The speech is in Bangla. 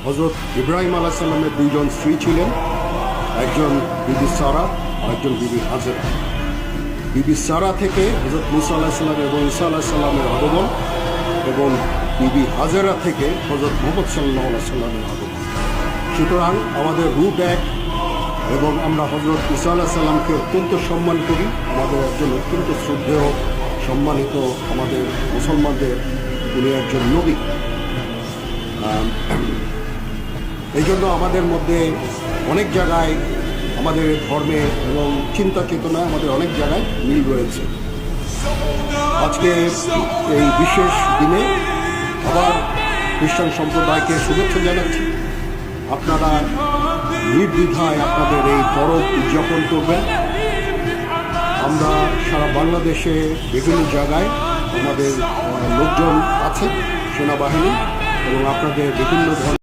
হযরত ইব্রাহিম আলাইহিস সালামের দুইজন স্ত্রী ছিলেন, একজন বিবি সারা আর একজন বিবি হাজেরা। বিবি সারা থেকে হযরত মুসা আলাইহিস সালাম এবং ঈসা আলাইহিস সালামের আগমন, এবং বিবি হাজেরা থেকে হযরত মুহাম্মদ সাল্লাল্লাহু আলাইহি সাল্লামের আগমন। সুতরাং আমাদের রুট এক, এবং আমরা হযরত ঈসা আলাইহিস সালামকে অত্যন্ত সম্মান করি। আমাদের একজন অত্যন্ত শ্রদ্ধেয় সম্মানিত আমাদের মুসলমানদের উনি একজন নবী। এই জন্য আমাদের মধ্যে অনেক জায়গায় আমাদের ধর্মে এবং চিন্তা চেতনায় আমাদের অনেক জায়গায় মিল রয়েছে। আজকে এই বিশেষ দিনে আবার খ্রিস্টান সম্প্রদায়কে শুভেচ্ছা জানাচ্ছি। আপনারা নির্দ্বিধায় আপনাদের এই পরব উদযাপন করবেন। আমরা সারা বাংলাদেশে বিভিন্ন জায়গায় আমাদের লোকজন আছে, সেনাবাহিনী এবং আপনাদের বিভিন্ন ধরনের